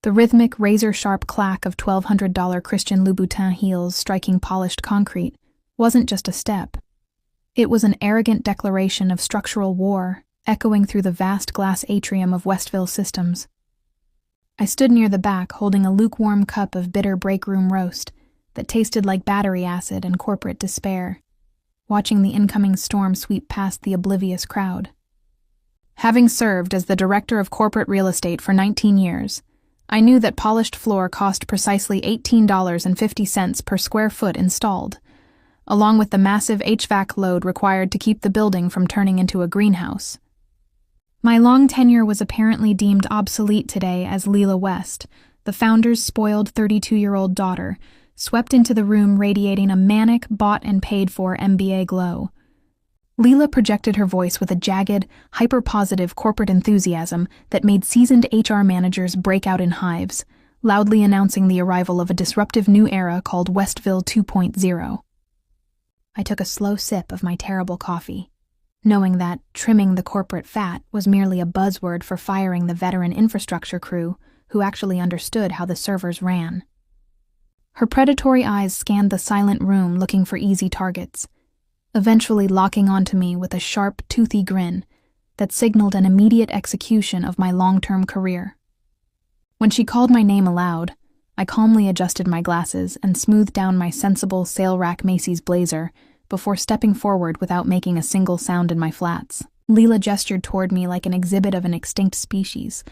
the rhythmic, razor-sharp clack of $1,200 Christian Louboutin heels striking polished concrete wasn't just a step. It was an arrogant declaration of structural war, echoing through the vast glass atrium of Westville Systems. I stood near the back, holding a lukewarm cup of bitter break-room roast that tasted like battery acid and corporate despair, watching the incoming storm sweep past the oblivious crowd. Having served as the director of corporate real estate for 19 years, I knew that polished floor cost precisely $18.50 per square foot installed, along with the massive HVAC load required to keep the building from turning into a greenhouse. My long tenure was apparently deemed obsolete today as Leela West, the founder's spoiled 32-year-old daughter, swept into the room radiating a manic, bought-and-paid-for MBA glow. Leela projected her voice with a jagged, hyper-positive corporate enthusiasm that made seasoned HR managers break out in hives, loudly announcing the arrival of a disruptive new era called Westville 2.0. I took a slow sip of my terrible coffee, knowing that trimming the corporate fat was merely a buzzword for firing the veteran infrastructure crew who actually understood how the servers ran. Her predatory eyes scanned the silent room looking for easy targets, eventually locking onto me with a sharp, toothy grin that signaled an immediate execution of my long-term career. When she called my name aloud, I calmly adjusted my glasses and smoothed down my sensible sale rack Macy's blazer before stepping forward without making a single sound in my flats. Leela gestured toward me like an exhibit of an extinct species,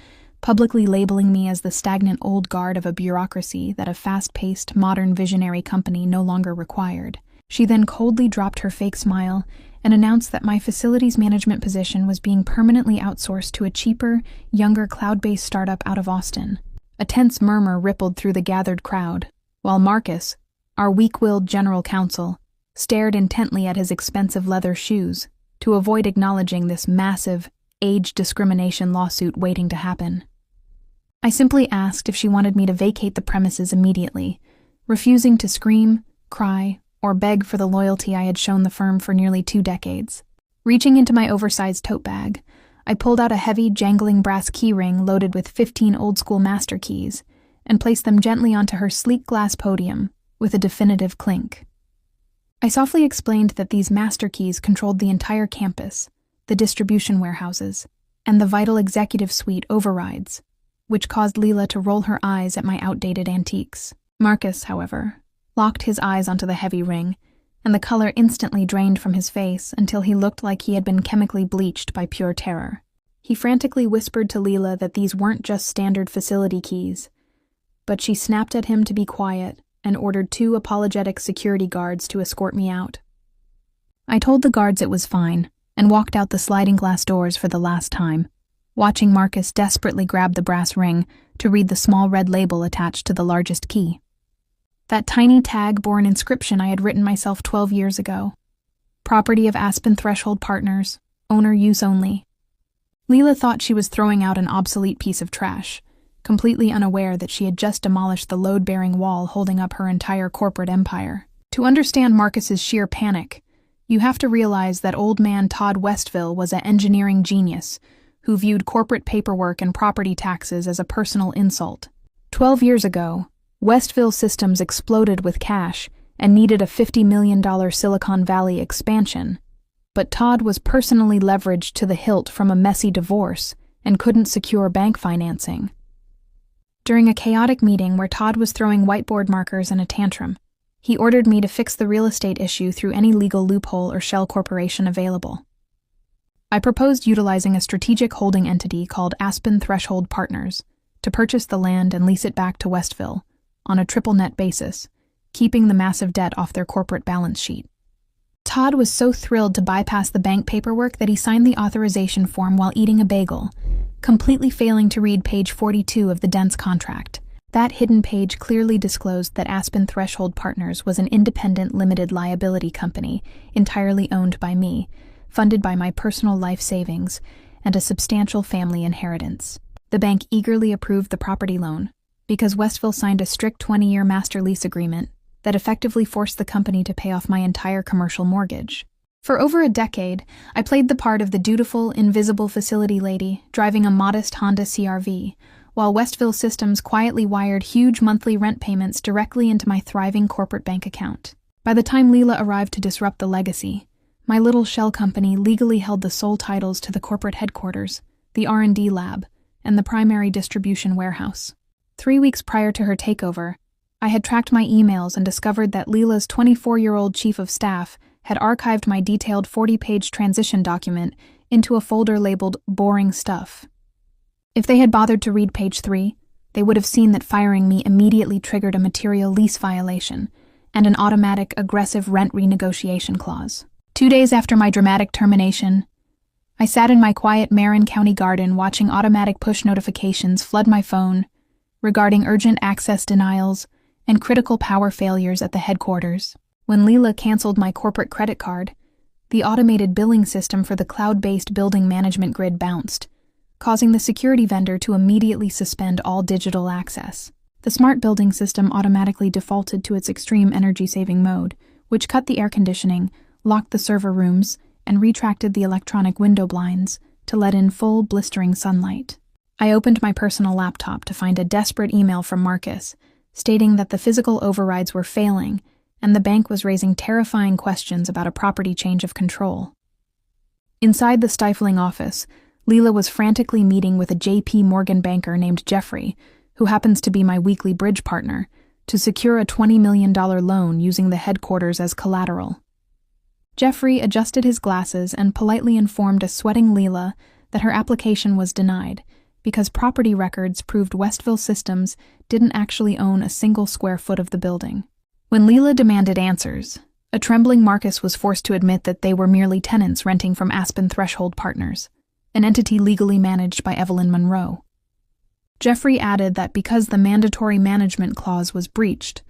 publicly labeling me as the stagnant old guard of a bureaucracy that a fast-paced, modern visionary company no longer required. She then coldly dropped her fake smile and announced that my facilities management position was being permanently outsourced to a cheaper, younger cloud-based startup out of Austin. A tense murmur rippled through the gathered crowd, while Marcus, our weak-willed general counsel, stared intently at his expensive leather shoes to avoid acknowledging this massive, age discrimination lawsuit waiting to happen. I simply asked if she wanted me to vacate the premises immediately, refusing to scream, cry, or beg for the loyalty I had shown the firm for nearly 2 decades. Reaching into my oversized tote bag, I pulled out a heavy, jangling brass keyring loaded with 15 old-school master keys and placed them gently onto her sleek glass podium with a definitive clink. I softly explained that these master keys controlled the entire campus, the distribution warehouses, and the vital executive suite overrides, which caused Leela to roll her eyes at my outdated antiques. Marcus, however, locked his eyes onto the heavy ring, and the color instantly drained from his face until he looked like he had been chemically bleached by pure terror. He frantically whispered to Leela that these weren't just standard facility keys, but she snapped at him to be quiet and ordered 2 apologetic security guards to escort me out. I told the guards it was fine and walked out the sliding glass doors for the last time, watching Marcus desperately grab the brass ring to read the small red label attached to the largest key. That tiny tag bore an inscription I had written myself 12 years ago. Property of Aspen Threshold Partners, owner use only. Leela thought she was throwing out an obsolete piece of trash, completely unaware that she had just demolished the load-bearing wall holding up her entire corporate empire. To understand Marcus's sheer panic, you have to realize that old man Todd Westville was an engineering genius who viewed corporate paperwork and property taxes as a personal insult. 12 years ago, Westville Systems exploded with cash and needed a $50 million Silicon Valley expansion, but Todd was personally leveraged to the hilt from a messy divorce and couldn't secure bank financing. During a chaotic meeting where Todd was throwing whiteboard markers in a tantrum, he ordered me to fix the real estate issue through any legal loophole or shell corporation available. I proposed utilizing a strategic holding entity called Aspen Threshold Partners to purchase the land and lease it back to Westville on a triple net basis, keeping the massive debt off their corporate balance sheet. Todd was so thrilled to bypass the bank paperwork that he signed the authorization form while eating a bagel, completely failing to read page 42 of the dense contract. That hidden page clearly disclosed that Aspen Threshold Partners was an independent limited liability company entirely owned by me, funded by my personal life savings, and a substantial family inheritance. The bank eagerly approved the property loan, because Westville signed a strict 20-year master lease agreement that effectively forced the company to pay off my entire commercial mortgage. For over a decade, I played the part of the dutiful, invisible facility lady driving a modest Honda CR-V, while Westville Systems quietly wired huge monthly rent payments directly into my thriving corporate bank account. By the time Leela arrived to disrupt the legacy, my little shell company legally held the sole titles to the corporate headquarters, the R&D lab, and the primary distribution warehouse. 3 weeks prior to her takeover, I had tracked my emails and discovered that Leela's 24-year-old chief of staff had archived my detailed 40-page transition document into a folder labeled Boring Stuff. If they had bothered to read page 3, they would have seen that firing me immediately triggered a material lease violation and an automatic aggressive rent renegotiation clause. 2 days after my dramatic termination, I sat in my quiet Marin County garden watching automatic push notifications flood my phone regarding urgent access denials and critical power failures at the headquarters. When Leela canceled my corporate credit card, the automated billing system for the cloud-based building management grid bounced, causing the security vendor to immediately suspend all digital access. The smart building system automatically defaulted to its extreme energy-saving mode, which cut the air conditioning, locked the server rooms, and retracted the electronic window blinds to let in full, blistering sunlight. I opened my personal laptop to find a desperate email from Marcus, stating that the physical overrides were failing and the bank was raising terrifying questions about a property change of control. Inside the stifling office, Leela was frantically meeting with a J.P. Morgan banker named Jeffrey, who happens to be my weekly bridge partner, to secure a $20 million loan using the headquarters as collateral. Jeffrey adjusted his glasses and politely informed a sweating Leela that her application was denied because property records proved Westville Systems didn't actually own a single square foot of the building. When Leela demanded answers, a trembling Marcus was forced to admit that they were merely tenants renting from Aspen Threshold Partners, an entity legally managed by Evelyn Monroe. Jeffrey added that because the mandatory management clause was breached,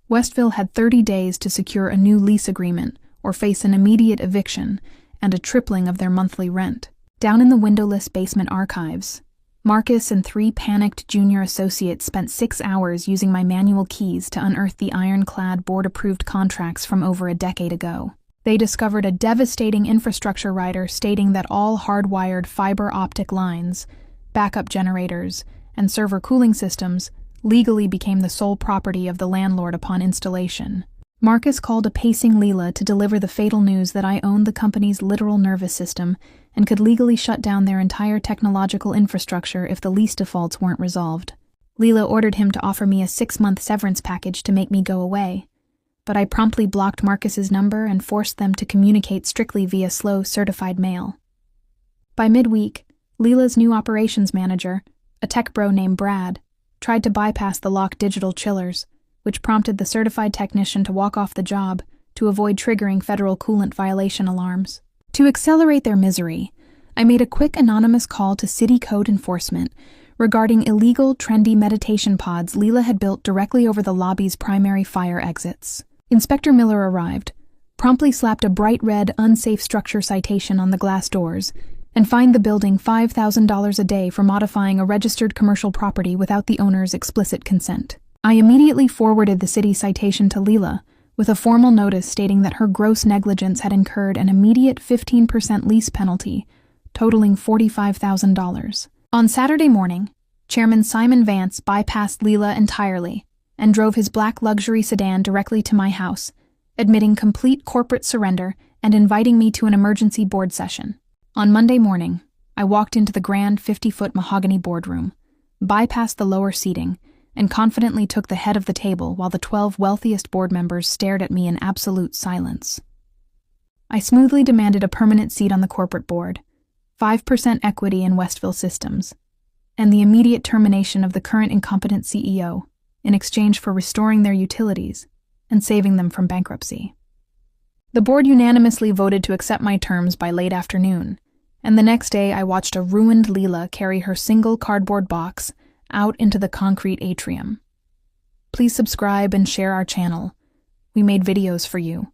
Westville had 30 days to secure a new lease agreement or face an immediate eviction and a tripling of their monthly rent. Down in the windowless basement archives, Marcus and 3 panicked junior associates spent 6 hours using my manual keys to unearth the ironclad board-approved contracts from over a decade ago. They discovered a devastating infrastructure rider stating that all hardwired fiber optic lines, backup generators, and server cooling systems legally became the sole property of the landlord upon installation. Marcus called a pacing Leela to deliver the fatal news that I owned the company's literal nervous system and could legally shut down their entire technological infrastructure if the lease defaults weren't resolved. Leela ordered him to offer me a 6-month severance package to make me go away, but I promptly blocked Marcus's number and forced them to communicate strictly via slow, certified mail. By midweek, Leela's new operations manager, a tech bro named Brad, tried to bypass the locked digital chillers, which prompted the certified technician to walk off the job to avoid triggering federal coolant violation alarms. To accelerate their misery, I made a quick anonymous call to city code enforcement regarding illegal, trendy meditation pods Leela had built directly over the lobby's primary fire exits. Inspector Miller arrived, promptly slapped a bright red, unsafe structure citation on the glass doors, and fined the building $5,000 a day for modifying a registered commercial property without the owner's explicit consent. I immediately forwarded the city citation to Leela, with a formal notice stating that her gross negligence had incurred an immediate 15% lease penalty, totaling $45,000. On Saturday morning, Chairman Simon Vance bypassed Leela entirely and drove his black luxury sedan directly to my house, admitting complete corporate surrender and inviting me to an emergency board session. On Monday morning, I walked into the grand 50-foot mahogany boardroom, bypassed the lower seating, and confidently took the head of the table while the 12 wealthiest board members stared at me in absolute silence. I smoothly demanded a permanent seat on the corporate board, 5% equity in Westville Systems, and the immediate termination of the current incompetent CEO in exchange for restoring their utilities and saving them from bankruptcy. The board unanimously voted to accept my terms by late afternoon, and the next day I watched a ruined Leela carry her single cardboard box out into the concrete atrium. Please subscribe and share our channel. We made videos for you.